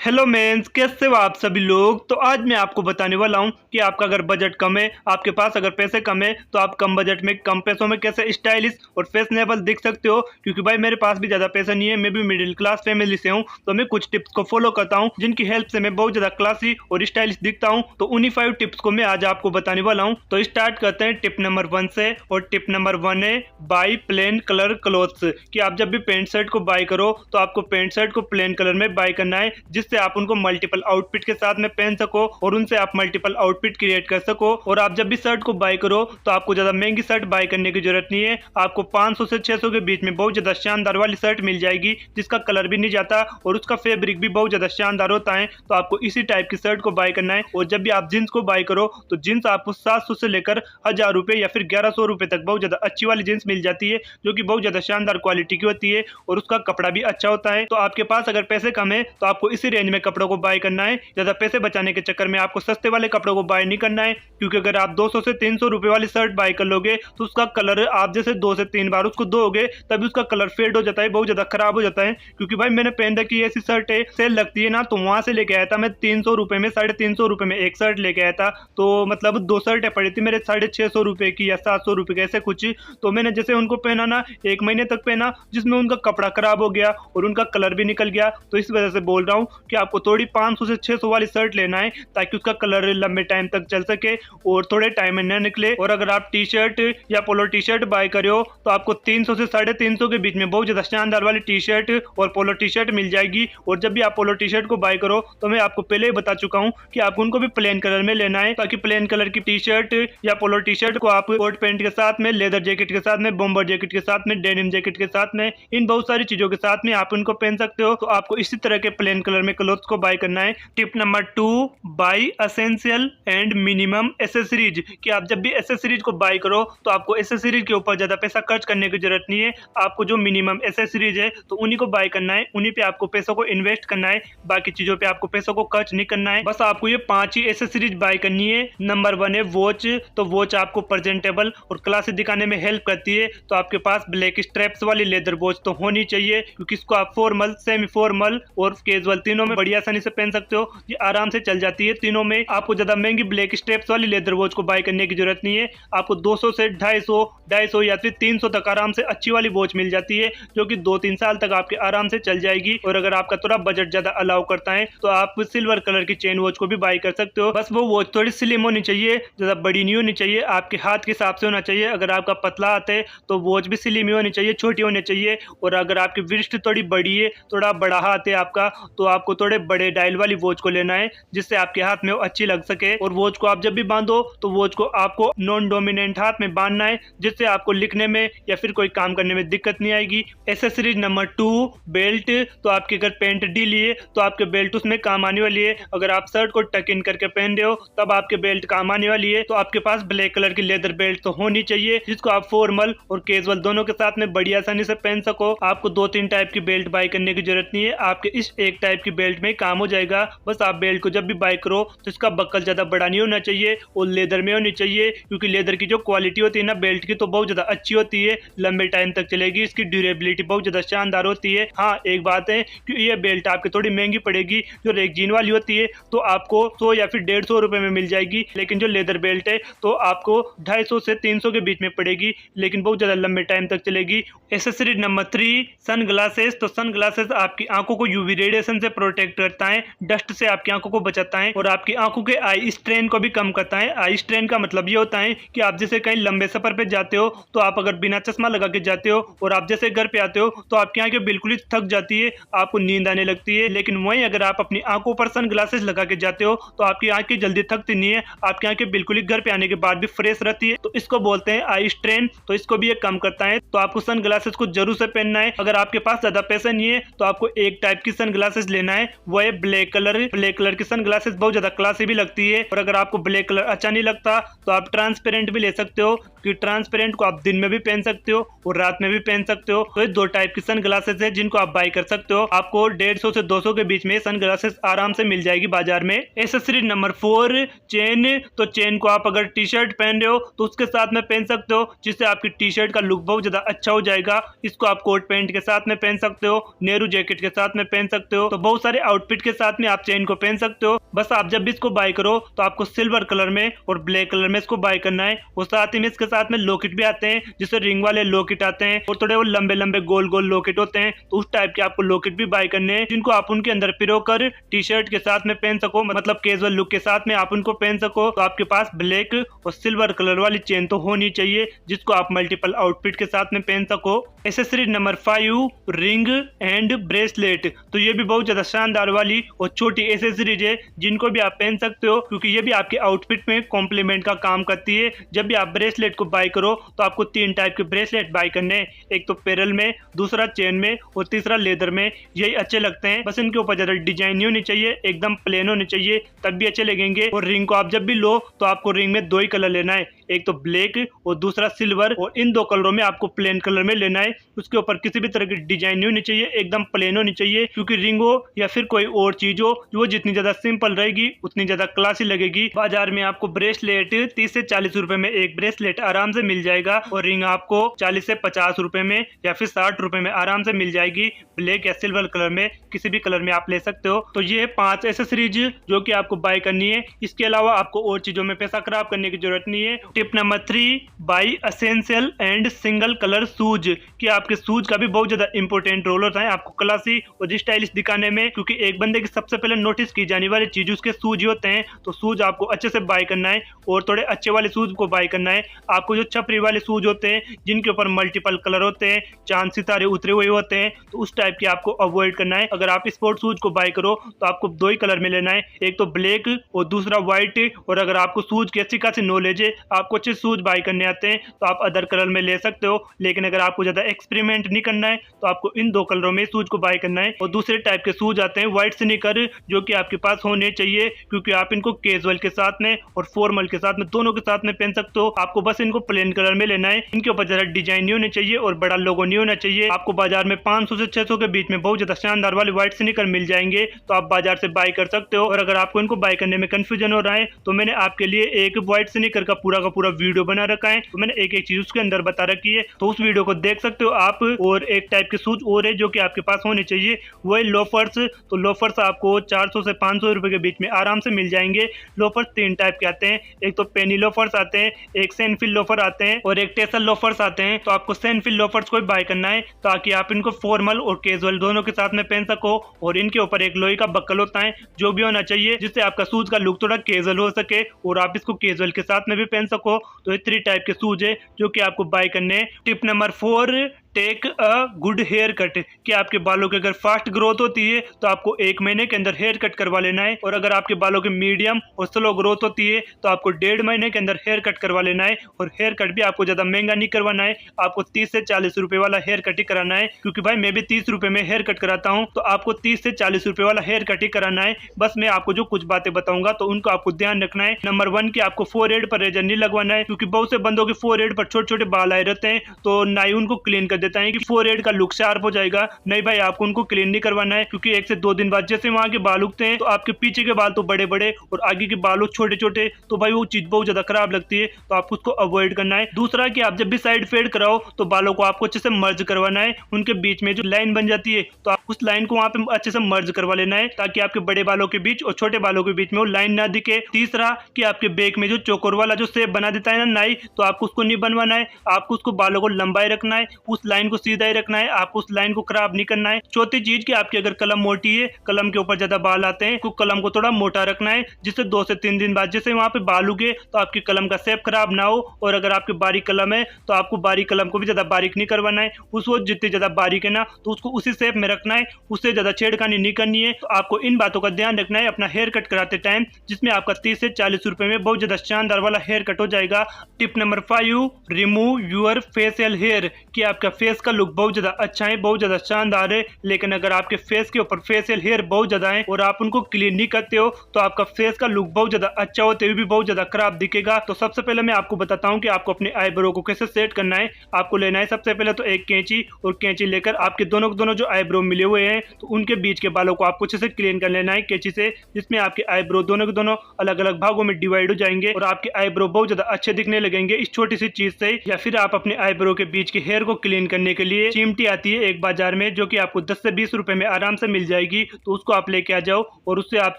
Hello mains, कैसे हो आप सभी लोग। तो आज मैं आपको बताने वाला हूं कि आपका अगर बजट कम है, आपके पास अगर पैसे कम है, तो आप कम बजट में कम पैसों में कैसे स्टाइलिश और फैशनेबल दिख सकते हो। क्योंकि भाई मेरे पास भी ज़्यादा पैसा नहीं है, मैं भी मिडिल क्लास फैमिली से हूं, तो मैं कुछ टिप्स को फॉलो करता हूं जिनकी हेल्प से मैं बहुत ज़्यादा क्लासी और स्टाइलिश दिखता हूँ। तो उन्हीं 5 टिप्स को मैं आज आपको बताने वाला हूँ। तो स्टार्ट करते हैं टिप नंबर 1 से। और टिप नंबर 1 है बाई प्लेन कलर क्लोथ्स। कि आप जब भी पैंट शर्ट को बाई करो तो आपको पैंट शर्ट को प्लेन कलर में बाई करना है, जिससे आप उनको मल्टीपल आउटफिट के साथ में पहन सको और उनसे आप मल्टीपल आउटफिट क्रिएट कर सको। और आप जब भी शर्ट को बाय करो तो आपको ज्यादा महंगी शर्ट बाय करने की जरूरत नहीं है। आपको 500 से 600 के बीच में बहुत ज्यादा शानदार वाली शर्ट मिल जाएगी, जिसका कलर भी नहीं जाता और उसका फैब्रिक भी बहुत ज्यादा शानदार होता है। तो आपको इसी टाइप की शर्ट को बाय करना है। और जब भी आप जींस को बाय करो तो जींस आपको 700 से लेकर 1000 रुपए या फिर 1100 रुपए तक बहुत ज्यादा अच्छी वाली जींस मिल जाती है, जो कि बहुत ज्यादा शानदार क्वालिटी की होती है और उसका कपड़ा भी अच्छा होता है। तो आपके पास अगर पैसे कम है तो आपको इसी रेंज में कपड़ों को बाय करना है। ज्यादा पैसे बचाने के चक्कर में आपको सस्ते वाले कपड़ों को बाय नहीं करना है, क्योंकि अगर आप 200 से 300 रुपए वाली शर्ट बाय कर लोगे तो उसका कलर आप जैसे 2 से 3 बार उसको धोगे तभी उसका कलर फेड हो जाता है, बहुत ज्यादा खराब हो जाता है। क्योंकि भाई मैंने पहन रखी ऐसी शर्ट है, सेल लगती है ना, तो वहां से लेके आया था मैं 300 रुपए में, 350 रुपए में एक शर्ट लेके आया था। तो मतलब 2 शर्टें पड़ी थी मेरे 650 रुपए की या 700 रुपए की ऐसे कुछ। तो मैंने जैसे उनको पहना ना, 1 महीने तक पहना, जिसमें उनका कपड़ा खराब हो गया और उनका कलर भी निकल गया। तो इस वजह से बोल रहा हूँ कि आपको थोड़ी 500 से 600 वाली शर्ट लेना है, ताकि उसका कलर लंबे टाइम तक चल सके और थोड़े टाइम में न निकले। और अगर आप टी शर्ट या पोलो टी शर्ट बाय करे हो तो आपको 300 से 350 के बीच में बहुत ज्यादा शानदार वाली टी शर्ट और पोलो टी शर्ट मिल जाएगी। और जब भी आप पोलो टी शर्ट को बाय करो तो मैं आपको पहले ही बता चुका हूँ कि आपको उनको भी प्लेन कलर में लेना है, ताकि प्लेन कलर की टी शर्ट या पोलो टी शर्ट को आप कोट पैंट के साथ में, लेदर जैकेट के साथ में, बॉम्बर जैकेट के साथ में, डेनिम जैकेट के साथ में, इन बहुत सारी चीजों के साथ में आप उनको पहन सकते हो। तो आपको इसी तरह के प्लेन कलर में क्लोथ्स को बाय करना है। Tip number 2, by essential and minimum accessories. कि आप जब भी एसेसरीज को बाय करो तो आपको एसेसरीज के ऊपर ज्यादा पैसा खर्च करने की जरूरत नहीं है। आपको जो मिनिमम एसेसरीज है तो उन्हीं को बाय करना है, उन्हीं पे आपको पैसों को इन्वेस्ट करना है, बाकी चीजों पे आपको पैसों को खर्च नहीं करना है। बस आपको ये 5 ही एसेसरीज बाय करनी है। नंबर 1 है वॉच। तो वॉच आपको प्रेजेंटेबल और क्लासी दिखाने में हेल्प करती है। तो आपके पास ब्लैक स्ट्रैप्स वाली लेदर वॉच तो होनी चाहिए, क्योंकि इसको आप फॉर्मल, सेमी फॉर्मल और कैजुअल तीनों में बड़ी आसानी से पहन सकते हो। ये आराम से चल जाती है तीनों में। आपको ज्यादा महंगी ब्लैक स्ट्रैप्स वाली लेदर वॉच को बाय करने की जरूरत नहीं है। आपको 200 से 250 या फिर 300 तक आराम से अच्छी वाली वॉच मिल जाती है, जो कि 2-3 साल तक आपके आराम से चल जाएगी। और अगर आपका थोड़ा बजट ज्यादा अलाउ करता है तो आप सिल्वर कलर की चेन वॉच को भी बाय कर सकते हो। बस वो वॉच थोड़ी स्लिम होनी चाहिए, ज्यादा बड़ी नहीं होनी चाहिए, आपके हाथ के हिसाब से होना चाहिए। अगर आपका पतला हाथ है तो वॉच भी स्लिम ही होनी चाहिए, छोटी होनी चाहिए। और अगर आपकी रिस्ट थोड़ी बड़ी है, थोड़ा बड़ा हाथ है आपका, तो आपको थोड़े बड़े डायल वाली वॉच को लेना है, जिससे आपके हाथ में अच्छी लग सके। और वॉच को आप जब भी बांधो तो वॉच को आपको नॉन डोमिनेंट हाथ में बांधना है, जिससे आपको लिखने में या फिर कोई काम करने में दिक्कत नहीं आएगी। Accessories number 2, belt. तो आपकी अगर पैंट ढीली है तो आपके बेल्ट उसमें काम आने वाली है। अगर आप शर्ट को टक इन करके पहन रहे हो तब आपके बेल्ट काम आने वाली है। तो आपके पास ब्लैक कलर की लेदर बेल्ट तो होनी चाहिए, जिसको आप फॉर्मल और कैजुअल दोनों के साथ में बड़ी आसानी से पहन सको। आपको 2-3 टाइप की बेल्ट बाय करने की जरूरत नहीं है, आपके इस एक टाइप की बेल्ट में काम हो जाएगा। बस आप बेल्ट को जब भी बाय करो तो इसका बक्कल ज्यादा बड़ा नहीं होना चाहिए और लेदर में होनी चाहिए, क्योंकि लेदर की जो क्वालिटी होती है ना बेल्ट की, तो बहुत ज्यादा अच्छी होती है, लंबे टाइम तक चलेगी, इसकी ड्यूरेबिलिटी बहुत ज्यादा शानदार होती है। हाँ, एक बात है कि ये बेल्ट आपकी थोड़ी महंगी पड़ेगी, जो रेक्जीन वाली होती है तो आपको 100 या फिर 150 रुपए में मिल जाएगी, लेकिन जो लेदर बेल्ट है तो आपको 250 से 300 के बीच में पड़ेगी, लेकिन बहुत ज्यादा लंबे टाइम तक चलेगी। Accessories number 3, sunglasses. तो सन ग्लासेस आपकी आंखों को यूवी रेडिएशन से प्रोटेक्ट करता है, डस्ट से आपकी आंखों को बचाता है और आपकी आंखों के आई स्ट्रेन को भी कम करता है। आई स्ट्रेन का मतलब ये होता है कि आप जैसे कहीं लंबे सफर पे जाते हो तो आप अगर बिना चश्मा लगा के जाते हो और आप जैसे घर पे आते हो तो आपकी आंखें बिल्कुल ही थक जाती है, आपको नींद आने लगती है। लेकिन वहीं अगर आप अपनी आंखों पर सन ग्लासेस लगा के जाते हो तो आपकी आंखें जल्दी थकती नहीं है, आपकी आंखें बिल्कुल ही घर पे आने के बाद भी फ्रेश रहती है। तो इसको बोलते हैं आई स्ट्रेन, तो इसको भी ये कम करता है। तो आपको सन ग्लासेस को जरूर से पहनना है। अगर आपके पास ज्यादा पैसा नहीं है तो आपको एक टाइप की सन ग्लासेस लेना है, वो है ब्लैक कलर। ब्लैक कलर की सन ग्लासेस बहुत ज्यादा क्लासी भी लगती है। और अगर आपको ब्लैक कलर अच्छा नहीं लगता तो आप ट्रांसपेरेंट भी ले सकते हो, कि ट्रांसपेरेंट को आप दिन में भी पहन सकते हो और रात में भी पहन सकते हो। तो ये 2 टाइप की सन ग्लासेस है जिनको आप बाय कर सकते हो। आपको 150 से 200 के बीच में सन ग्लासेस आराम से मिल जाएगी बाजार में। Accessories number 4, chain. तो चेन को आप अगर टी शर्ट पहन रहे हो तो उसके साथ में पहन सकते हो, जिससे आपकी टी शर्ट का लुक बहुत ज्यादा अच्छा हो जाएगा। इसको आप कोट पैंट के साथ में पहन सकते हो, नेहरू जैकेट के साथ में पहन सकते हो। तो बहुत सारे आउटफिट के साथ में आप चेन को पहन सकते हो। बस आप जब भी इसको बाय करो तो आपको सिल्वर कलर में और ब्लैक कलर में इसको बाय करना है। और साथ ही में इसके साथ में लॉकेट भी आते हैं, जिससे रिंग वाले लॉकेट आते हैं और थोड़े वो लंबे लंबे गोल गोल लॉकेट होते हैं, तो उस टाइप के आपको लॉकेट भी बाय करने हैं, जिनको आप उनके अंदर पिरो कर टी शर्ट के साथ में पहन सको, मतलब कैजुअल लुक के साथ में आप उनको पहन सको। तो आपके पास ब्लैक और सिल्वर कलर वाली चेन तो होनी चाहिए, जिसको आप मल्टीपल आउटफिट के साथ में पहन सको। Accessory number 5, ring and bracelet. तो ये भी बहुत ज्यादा शानदार वाली और छोटी एसेसरीज है, जिनको भी आप पहन सकते हो, क्योंकि ये भी आपके आउटफिट में कॉम्प्लीमेंट का काम करती है। जब भी आप ब्रेसलेट को बाय करो तो आपको 3 टाइप के ब्रेसलेट बाय करने हैं, एक तो पेरल में, दूसरा चेन में और तीसरा लेदर में। यही अच्छे लगते हैं, बस इनके ऊपर ज्यादा डिजाइन नहीं होनी चाहिए, एकदम प्लेन होने चाहिए, तब भी अच्छे लगेंगे। और रिंग को आप जब भी लो तो आपको रिंग में 2 ही कलर लेना है, एक तो ब्लैक और दूसरा सिल्वर, और इन 2 कलरों में आपको प्लेन कलर में लेना है। उसके ऊपर किसी भी तरह की डिजाइन नहीं होनी चाहिए, एकदम प्लेन होनी चाहिए, क्योंकि रिंग हो या फिर कोई और चीज हो, वो जितनी ज्यादा सिंपल रहेगी उतनी ज्यादा क्लासी लगेगी। बाजार में आपको ब्रेसलेट 30 से 40 रुपए में एक ब्रेसलेट आराम से मिल जाएगा, और रिंग आपको 40 से 50 रुपए में या फिर 60 रुपए में आराम से मिल जाएगी। ब्लैक या सिल्वर कलर में, किसी भी कलर में आप ले सकते हो। तो ये 5 एसेसरीज जो कि आपको बाय करनी है। इसके अलावा आपको और चीजों में पैसा खराब करने की जरूरत नहीं है। Tip number 3, by essential and single colour shoes. कि आपके शूज का भी बहुत ज्यादा इंपॉर्टेंट रोल होता है आपको क्लासी और स्टाइलिश दिखाने में, क्योंकि एक बंदे की सबसे पहले नोटिस की जाने वाली चीज उसके शूज ही होते हैं। तो शूज आपको अच्छे से बाय करना है, और थोड़े अच्छे वाले शूज को बाय करना है। आपको जो छपरी वाले शूज होते हैं, जिनके ऊपर मल्टीपल कलर होते हैं, चांद सितारे उतरे हुए होते हैं, तो उस टाइप के आपको अवॉइड करना है। अगर आप स्पोर्ट शूज को बाय करो तो आपको 2 ही कलर में लेना है, एक तो ब्लैक और दूसरा व्हाइट। और अगर आपको शूज की अच्छी खासी नॉलेज है, आपको अच्छे शूज बाय करने आते हैं, तो आप अदर कलर में ले सकते हो। लेकिन अगर आपको ज्यादा एक्सपेरिमेंट नहीं करना है तो आपको इन 2 कलरों में शूज को बाय करना है। और दूसरे टाइप के शूज आते हैं व्हाइट स्नीकर, जो कि आपके पास होने चाहिए, क्योंकि आप इनको कैजुअल के साथ में और फॉर्मल के साथ में, दोनों के साथ में पहन सकते हो। आपको बस इनको प्लेन कलर में लेना है, इनके ऊपर ज्यादा डिजाइन नहीं होने चाहिए और बड़ा लोगो नहीं होना चाहिए। आपको बाजार में 500 से 600 के बीच में बहुत ज्यादा शानदार वाले व्हाइट स्नीकर मिल जाएंगे, तो आप बाजार से बाय कर सकते हो। और अगर आपको इनको बाय करने में कंफ्यूजन हो रहा है तो मैंने आपके लिए एक व्हाइट स्नीकर का पूरा वीडियो बना रखा है, तो मैंने एक एक चीज उसके अंदर बता रखी है, तो उस वीडियो को देख सकते हो आप। और एक टाइप के शूज और है जो कि आपके पास होने चाहिए, वो है लोफर्स। तो लोफर्स आपको 400 से 500 रुपए के बीच में आराम से मिल जाएंगे। लोफर्स 3 टाइप के आते हैं, एक तो पेनी लोफर्स आते हैं, एक सैनफील्ड लोफर आते हैं और एक टेसल लोफर्स आते हैं। तो आपको सैनफील्ड लोफर्स को बाय करना है, ताकि आप इनको फॉर्मल और कैजुअल दोनों के साथ में पहन सको। और इनके ऊपर एक लोहे का बक्कल होता है, जो भी होना चाहिए, जिससे आपका शूज का लुक थोड़ा कैजुअल हो सके और आप इसको कैजुअल के साथ में भी पहन सको। तो ये 3 टाइप के शूज है जो कि आपको बाय करने हैं। Tip number 4, take a good haircut. कि आपके बालों की अगर फास्ट ग्रोथ होती है तो आपको 1 महीने के अंदर हेयर कट करवा लेना है, और अगर आपके बालों की मीडियम और स्लो ग्रोथ होती है तो आपको 1.5 महीने के अंदर हेयर कट करवा लेना है। और हेयर कट भी आपको ज्यादा महंगा नहीं करवाना है, आपको 30 से 40 रुपए वाला हेयर कट ही कराना है, क्योंकि भाई मैं भी 30 रुपए में हेयर कट कराता हूँ, तो आपको 30 से 40 रुपए वाला हेयर कट ही कराना है। बस मैं आपको जो कुछ बातें बताऊंगा तो उनको आपको ध्यान रखना है। नंबर 1 की आपको फोरहेड पर रेजर नहीं लगवाना है, क्योंकि बहुत से बंदों के फोरहेड पर छोटे छोटे बाल आए रहते हैं, तो नाई उनको क्लीन कर देता है कि फोरहेड का लुक शार्प हो जाएगा। नहीं भाई, आपको उनको क्लीन नहीं करवाना है, क्योंकि 1 से 2 दिन बाद जैसे वहां के बाल उगते हैं तो आपके पीछे के बाल तो बड़े बड़े और आगे के बाल छोटे छोटे, तो भाई वो चीज बहुत ज्यादा खराब लगती है, तो आपको उसको अवॉइड करना है। दूसरा कि आप जब भी साइड फेड कराओ तो बालों को आपको अच्छे से मर्ज करवाना है। उनके बीच में जो लाइन बन जाती है तो आप उस लाइन को वहां पे अच्छे से मर्ज करवा लेना है, ताकि आपके बड़े बालों के बीच और छोटे बालों के बीच में वो लाइन ना दिखे। तीसरा कि आपके बैक में जो चौकोर वाला जो शेप बना देता है ना नाई, तो आपको उसको नहीं बनवाना है, आपको उसको बालों को लंबाई रखना है, उस लाइन को सीधा ही रखना है, आपको उस लाइन को खराब नहीं करना है। चौथी चीज कि आपकी अगर कलम मोटी है, कलम के ऊपर ज्यादा बाल आते हैं, तो कलम को थोड़ा मोटा रखना है, जिससे 2 से 3 दिन बाद जैसे वहां पे बाल उगे तो आपकी कलम का शेप खराब ना हो। और अगर आपकी बारीक कलम है तो आपको बारीक कलम को भी ज्यादा बारीक नहीं करवाना है, उसको जितनी ज्यादा बारीक है ना तो उसको उसी शेप में रखना है, उससे ज्यादा छेड़खानी नहीं करनी है। तो आपको इन बातों का ध्यान रखना है अपना हेयर कट कराते टाइम, जिसमें आपका 30 से 40 रुपए में बहुत ज्यादा शानदार वाला हेयर कट हो जाएगा। Tip number 5, remove your facial hair. कि आपका फेस का लुक बहुत ज्यादा अच्छा है, बहुत ज्यादा शानदार है, लेकिन अगर आपके फेस के ऊपर फेशियल हेयर बहुत ज्यादा है और आप उनको क्लीन नहीं करते हो तो आपका फेस का लुक बहुत ज्यादा अच्छा होते हुए भी बहुत ज्यादा खराब दिखेगा। तो सबसे पहले मैं आपको बताता हूँ कि आपको अपने आईब्रो को कैसे सेट करना है। आपको लेना है सबसे पहले तो एक कैंची, और कैंची लेकर आपके दोनों जो आईब्रो मिले हुए हैं तो उनके बीच के बालों को आपको अच्छे से क्लीन कर लेना है कैंची से, जिसमें आपके आईब्रो दोनों के दोनों अलग अलग भागों में डिवाइड हो जाएंगे और आपके आईब्रो बहुत ज्यादा अच्छे दिखने लगेंगे इस छोटी सी चीज से। या फिर आप अपने आईब्रो के बीच के हेयर को क्लीन क्लीन करने के लिए चिमटी आती है एक बाजार में, जो कि आपको 10 से 20 रुपए में आराम से मिल जाएगी। तो उसको आप लेके आ जाओ और उससे आप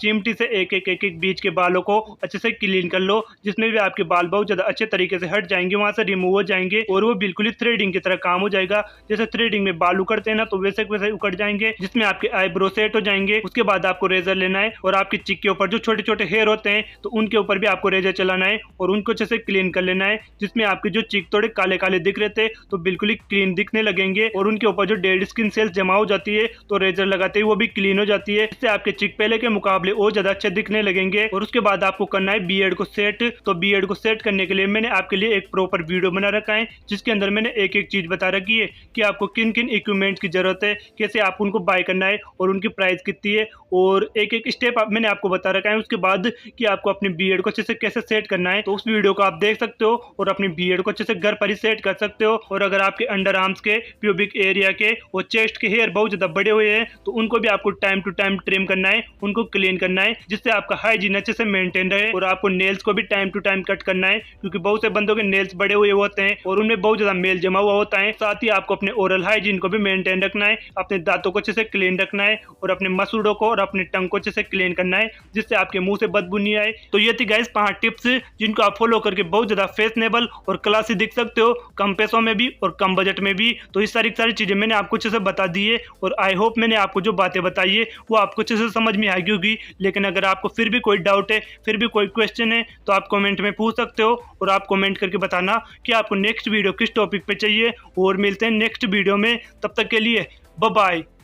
चिमटी से एक एक बीच के बालों को अच्छे से क्लीन कर लो, जिसमें भी आपके बाल बहुत ज्यादा अच्छे तरीके से हट जाएंगे, वहां से रिमूव हो जाएंगे और वो बिल्कुल ही थ्रेडिंग की तरह काम हो जाएगा। जैसे थ्रेडिंग में बाल उकड़ते हैं ना, तो वैसे वैसे उकड़ जाएंगे, जिसमें आपके आईब्रो सेट हो जाएंगे। उसके बाद आपको रेजर लेना है और आपकी चिक के ऊपर जो छोटे छोटे हेयर होते हैं तो उनके ऊपर भी आपको रेजर चलाना है और उनको अच्छे से क्लीन कर लेना है, जिसमें आपके जो चिक थोड़े काले काले दिख रहे थे तो बिल्कुल ही क्लीन दिखने लगेंगे और उनके ऊपर जो डेड स्किन सेल्स जमा हो जाती है तो रेजर लगाते ही वो भी क्लीन हो जाती है। इससे आपके चिक पहले के मुकाबले और ज्यादा अच्छे दिखने लगेंगे। और उसके बाद आपको करना है बियर्ड को सेट। तो बियर्ड को सेट करने के लिए मैंने आपके लिए एक प्रॉपर वीडियो बना रखा है, जिसके अंदर मैंने एक एक चीज बता रखी है कि आपको किन किन इक्विपमेंट की जरूरत है, कैसे आप उनको बाय करना है और उनकी प्राइस कितनी है, और एक एक स्टेप मैंने आपको बता रखा है। उसके बाद कि आपको अपनी बियर्ड को अच्छे से कैसे सेट करना है, तो उस वीडियो को आप देख सकते हो और अपनी बियर्ड को अच्छे से घर पर ही सेट कर सकते हो। और अगर आपके अंडर आर्म्स के, प्यूबिक एरिया के और चेस्ट के हेयर बहुत ज्यादा बड़े हुए हैं तो उनको भी आपको टाइम टू टाइम ट्रिम करना है, उनको क्लीन करना है, जिससे आपका हाइजीन अच्छे से मेंटेन रहे। और आपको नेल्स को भी टाइम टू टाइम कट करना है, क्योंकि बहुत से बंदों के नेल्स बड़े हुए होते हैं और उनमें बहुत ज्यादा मेल जमा हुआ होता है। साथ ही आपको अपने ओरल हाइजीन को भी मेंटेन रखना है, अपने दांतों को अच्छे से क्लीन रखना है और अपने मसूड़ों को और अपने टंग को अच्छे से क्लीन करना है, जिससे आपके मुंह से बदबू नहीं आए। तो ये थी गाइस 5 टिप्स, जिनको आप फॉलो करके बहुत ज्यादा फैशनेबल और क्लासी दिख सकते हो, कम पैसों में भी और कम बजट में भी। तो इस सारी चीजें मैंने आपको अच्छे से बता दी है और आई होप मैंने आपको जो बातें बताई है वो आपको अच्छे से समझ में आएगी होगी। लेकिन अगर आपको फिर भी कोई डाउट है, फिर भी कोई क्वेश्चन है, तो आप कमेंट में पूछ सकते हो और आप कमेंट करके बताना कि आपको नेक्स्ट वीडियो किस टॉपिक पे चाहिए। और मिलते हैं नेक्स्ट वीडियो में, तब तक के लिए बाय बाय।